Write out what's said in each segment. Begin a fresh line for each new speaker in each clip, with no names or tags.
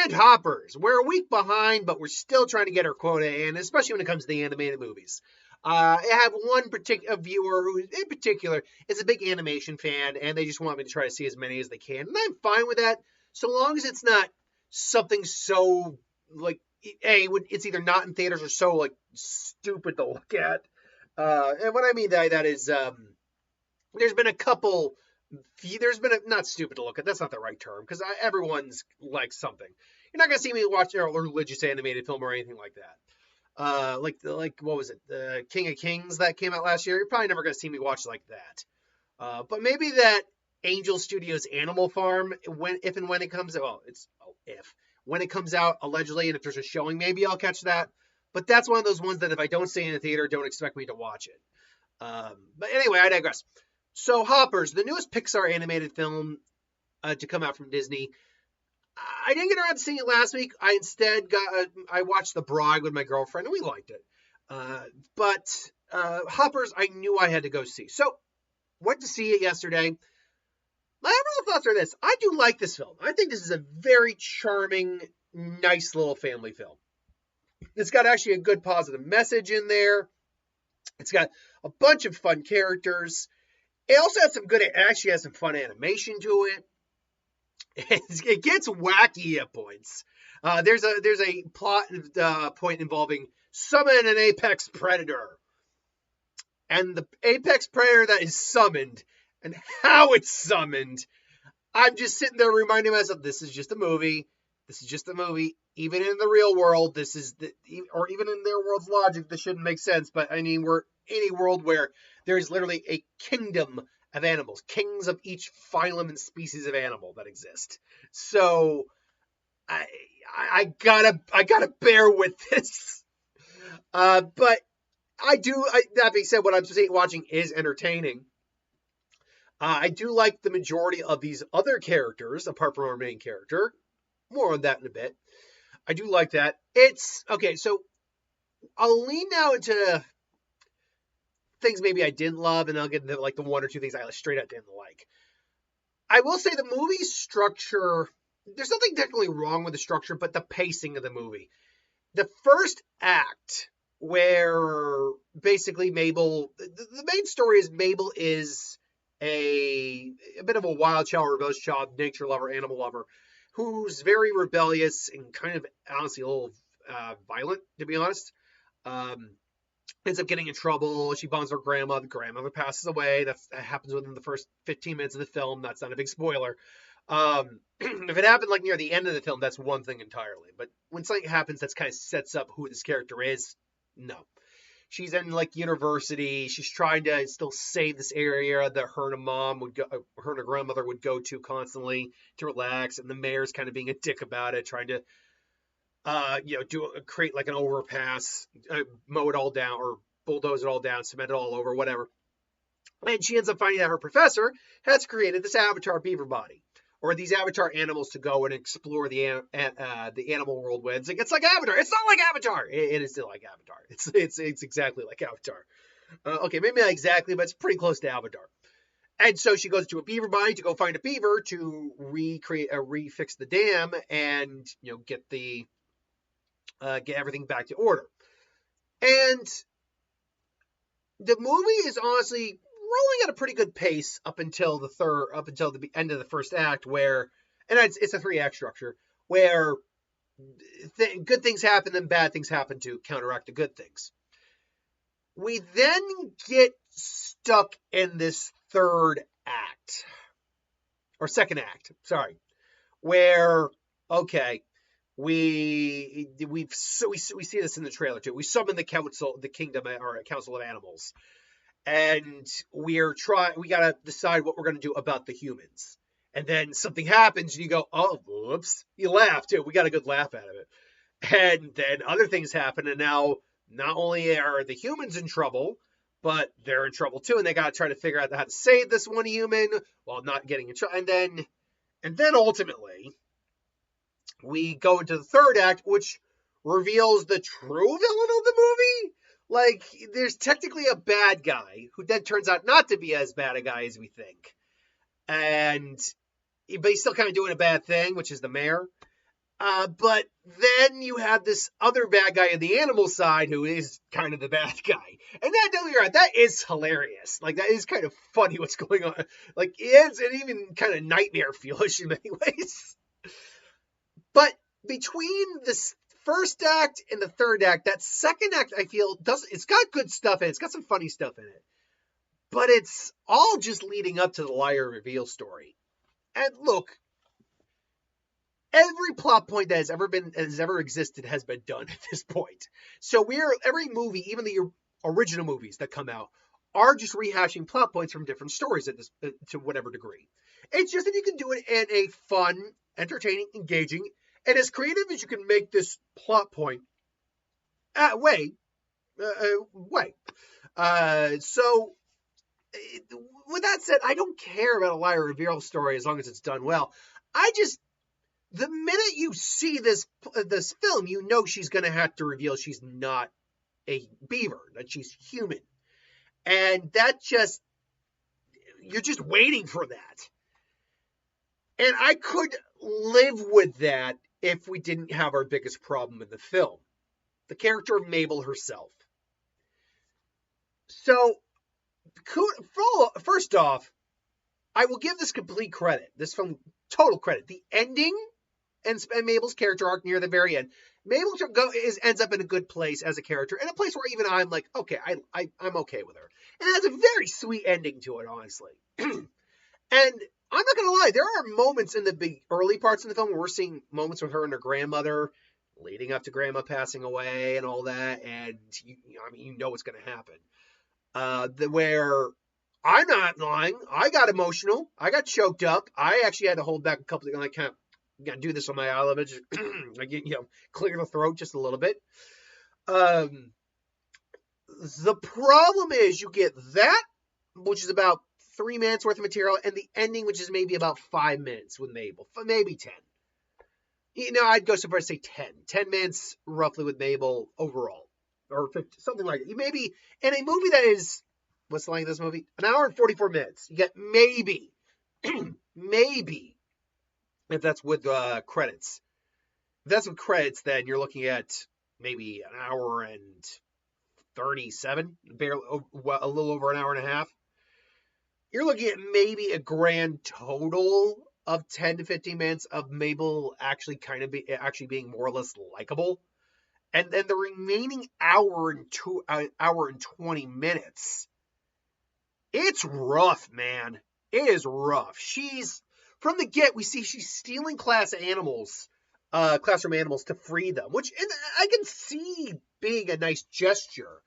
And Hoppers. We're a week behind, but we're still trying to get our quota in, especially when it comes to the animated movies. I have one particular viewer who, in particular, is a big animation fan, and they just want me to try to see as many as they can. And I'm fine with that, so long as it's not something so, like, it's either not in theaters or so, like, stupid to look at. And what I mean by that is, there's been a couple. Not stupid to look at. That's not the right term because everyone's like something. You're not gonna see me watch a religious animated film or anything like that. Like what was it? The King of Kings that came out last year. You're probably never gonna see me watch like that. But maybe that Angel Studios Animal Farm, when it comes out, when it comes out allegedly, and if there's a showing, maybe I'll catch that. But that's one of those ones that if I don't see in the theater, don't expect me to watch it. But anyway, I digress. So Hoppers, the newest Pixar animated film to come out from Disney. I didn't get around to seeing it last week. I instead I watched The Bride with my girlfriend, and we liked it. But Hoppers, I knew I had to go see. So went to see it yesterday. My overall thoughts are this. I do like this film. I think this is a very charming, nice little family film. It's got actually a good positive message in there. It's got a bunch of fun characters. It also has some fun animation to it. It gets wacky at points. There's a plot point involving summon an apex predator. And the apex predator that is summoned and how it's summoned, I'm just sitting there reminding myself, this is just a movie. This is just a movie. Even in the real world, or even in their world's logic, this shouldn't make sense. But I mean, we're in a world where there is literally a kingdom of animals, kings of each phylum and species of animal that exist. So I gotta bear with this. But that being said, what I'm watching is entertaining. I do like the majority of these other characters, apart from our main character. More on that in a bit. I do like that. It's okay. So I'll lean now into things maybe I didn't love, and I'll get into like the one or two things I straight up didn't like. I will say the movie structure, there's nothing technically wrong with the structure, but the pacing of the movie. The first act, where basically Mabel, the main story is Mabel is a bit of a wild child, rebellious child, nature lover, animal lover, who's very rebellious and kind of honestly a little violent, to be honest. Ends up getting in trouble. She bonds her grandma. The grandmother passes away. That happens within the first 15 minutes of the film. That's not a big spoiler. If it happened like near the end of the film, that's one thing entirely. But when something happens that kind of sets up who this character is, no. She's in like university. She's trying to still save this area that her and her grandmother would go to constantly to relax. And the mayor's kind of being a dick about it, trying to, create like an overpass, mow it all down or bulldoze it all down, cement it all over, whatever. And she ends up finding out her professor has created this avatar beaver body, or these avatar animals to go and explore the animal world with. It's like Avatar. It's not like Avatar. It is still like Avatar. It's exactly like Avatar. Okay, maybe not exactly, but it's pretty close to Avatar. And so she goes to a beaver body to go find a beaver to refix the dam and get everything back to order. And the movie is honestly rolling at a pretty good pace up until the end of the first act, where, and it's a 3-act structure, where good things happen and bad things happen to counteract the good things. We then get stuck in this third act, or second act, sorry, where, okay, we see this in the trailer too. We summon the kingdom or council of animals. And we gotta decide what we're gonna do about the humans. And then something happens and you go, oh, whoops. You laugh too. We got a good laugh out of it. And then other things happen, and now not only are the humans in trouble, but they're in trouble too, and they gotta try to figure out how to save this one human while not getting in trouble. And then ultimately, we go into the third act, which reveals the true villain of the movie. Like, there's technically a bad guy who then turns out not to be as bad a guy as we think. But he's still kind of doing a bad thing, which is the mayor. But then you have this other bad guy on the animal side who is kind of the bad guy. And that is hilarious. Like, that is kind of funny what's going on. Like, it's an even kind of nightmare feelish in many ways. But between this first act and the third act, that second act, I feel, it's got good stuff in it. It's got some funny stuff in it. But it's all just leading up to the liar reveal story. And look, every plot point that has ever existed has been done at this point. So every movie, even the original movies that come out, are just rehashing plot points from different stories to whatever degree. It's just that you can do it in a fun, entertaining, engaging, and as creative as you can make this plot point way. So with that said, I don't care about a liar reveal story as long as it's done well. The minute you see this film, you know she's going to have to reveal she's not a beaver, that she's human. And you're just waiting for that. And I could live with that if we didn't have our biggest problem in the film. The character of Mabel herself. So, first off, I will give this complete credit. This film, total credit. The ending and Mabel's character arc near the very end. Mabel ends up in a good place as a character, in a place where even I'm like, okay, I'm okay with her. And it has a very sweet ending to it, honestly. And I'm not going to lie, there are moments in the early parts of the film where we're seeing moments with her and her grandmother leading up to Grandma passing away and all that, and you know what's going to happen. Where I'm not lying, I got emotional, I got choked up, I actually had to hold back a couple of, like, kind of, got to do this on my eye level, just clear the throat just a little bit. The problem is you get that, which is about 3 minutes worth of material, and the ending, which is maybe about 5 minutes with Mabel, maybe 10. I'd go so far as to say 10. 10 minutes roughly with Mabel overall, or 50, something like that. Maybe in a movie that is, what's the length of this movie? 1 hour and 44 minutes. You get maybe, if that's with credits. If that's with credits, then you're looking at maybe 1 hour and 37, barely, a little over 1 hour and a half. You're looking at maybe a grand total of 10 to 15 minutes of Mabel actually being more or less likable. And then the remaining hour and 20 minutes, it's rough, man. It is rough. From the get, we see she's stealing classroom animals to free them, which I can see being a nice gesture.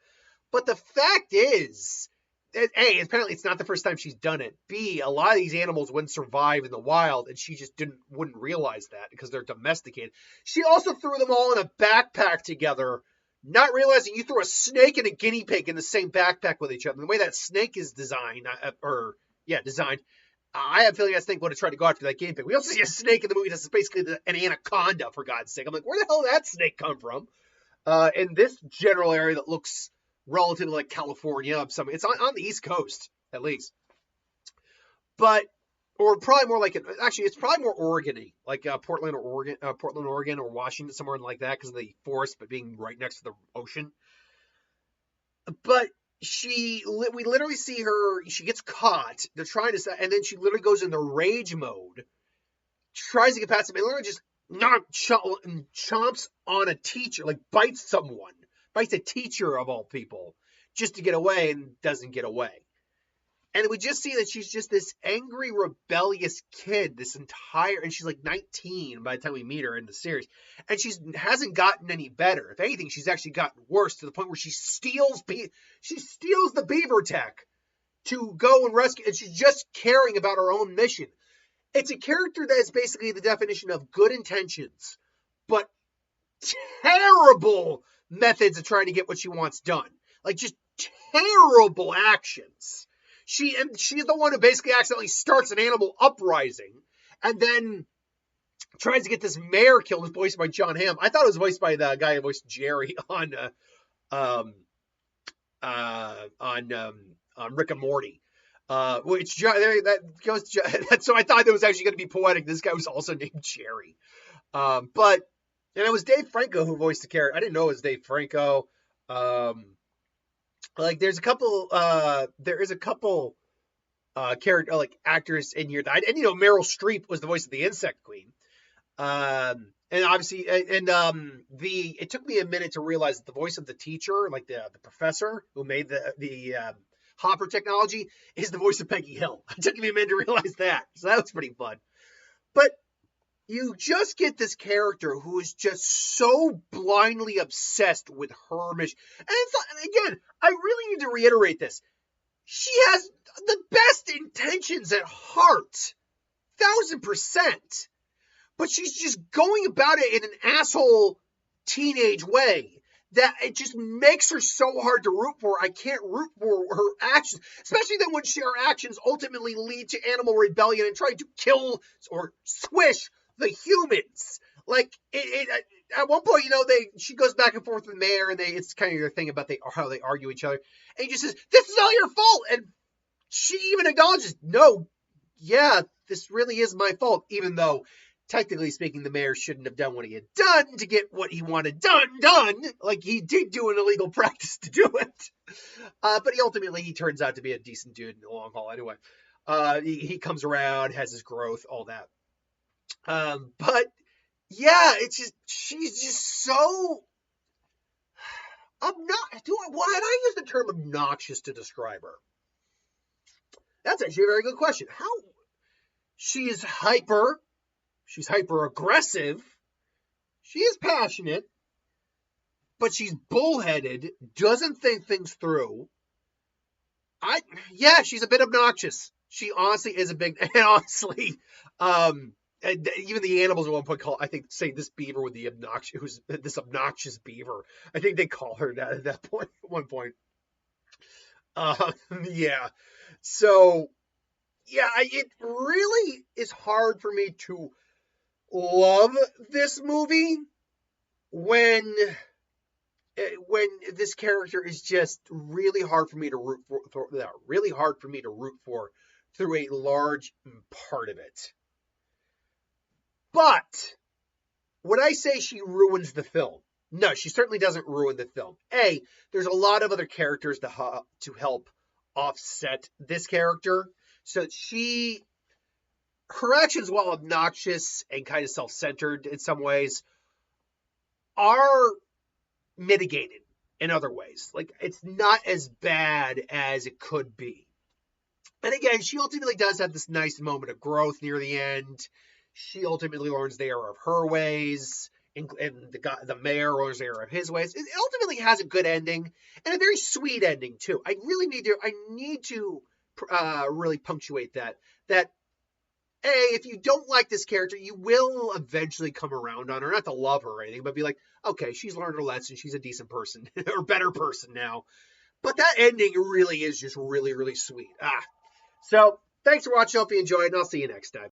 But the fact is, A, apparently it's not the first time she's done it. B, a lot of these animals wouldn't survive in the wild, and she just wouldn't realize that because they're domesticated. She also threw them all in a backpack together, not realizing you threw a snake and a guinea pig in the same backpack with each other. The way that snake is designed, I have a feeling that snake would have tried to go after that guinea pig. We also see a snake in the movie that's basically an anaconda, for God's sake. I'm like, where the hell did that snake come from? In this general area that looks relatively like California, it's on the East Coast, at least. Or probably more like it's probably more Oregon-y, like Portland, Oregon, or Washington, somewhere like that, because of the forest, but being right next to the ocean. But we literally see her, she gets caught, they're trying to, and then she literally goes into rage mode, tries to get past him, and literally just chomps on a teacher, like bites a teacher of all people, just to get away, and doesn't get away. And we just see that she's just this angry, rebellious kid, and she's like 19 by the time we meet her in the series. And she hasn't gotten any better. If anything, she's actually gotten worse to the point where she steals the beaver tech to go and rescue, and she's just caring about her own mission. It's a character that is basically the definition of good intentions, but terrible methods of trying to get what she wants done. Like, just terrible actions. She's the one who basically accidentally starts an animal uprising and then tries to get this mayor killed, who's voiced by John Hamm. I thought it was voiced by the guy who voiced Jerry on Rick and Morty. Which that goes to, so I thought that was actually going to be poetic. This guy was also named Jerry. But and it was Dave Franco who voiced the character. I didn't know it was Dave Franco. Um, like there is a couple character like actors in here that and Meryl Streep was the voice of the Insect Queen. And obviously, the it took me a minute to realize that the voice of the teacher, like the professor who made the Hopper technology, is the voice of Peggy Hill. It took me a minute to realize that, so that was pretty fun. But you just get this character who is just so blindly obsessed with her mission. And again, I really need to reiterate this. She has the best intentions at heart, 1000%. But she's just going about it in an asshole teenage way that it just makes her so hard to root for. I can't root for her actions, especially then when her actions ultimately lead to animal rebellion and trying to kill or squish the humans. Like at one point, she goes back and forth with the mayor, and it's kind of their thing about how they argue each other. And he just says, "This is all your fault," and she even acknowledges, "No, yeah, this really is my fault," even though technically speaking, the mayor shouldn't have done what he had done to get what he wanted done. Like, he did do an illegal practice to do it. But he turns out to be a decent dude in the long haul anyway. He comes around, has his growth, all that. But, yeah, she's just so why did I use the term obnoxious to describe her? That's actually a very good question. She is hyper. She's hyper aggressive. She is passionate, but she's bullheaded, doesn't think things through. She's a bit obnoxious. She honestly is and honestly, even the animals at one point say this beaver with the this obnoxious beaver. I think they call her that at that point, at one point. Yeah. So, yeah, it really is hard for me to love this movie when this character is just really hard for me to root for through a large part of it. But would I say she ruins the film? No, she certainly doesn't ruin the film. There's a lot of other characters to help offset this character. So her actions, while obnoxious and kind of self-centered in some ways, are mitigated in other ways. Like, it's not as bad as it could be. And again, she ultimately does have this nice moment of growth near the end. She ultimately learns the error of her ways, and the mayor learns the error of his ways. It ultimately has a good ending, and a very sweet ending, too. I need to really punctuate that if you don't like this character, you will eventually come around on her. Not to love her or anything, but be like, okay, she's learned her lesson. She's a decent person or better person now. But that ending really is just really, really sweet. So thanks for watching. Hope you enjoyed, and I'll see you next time.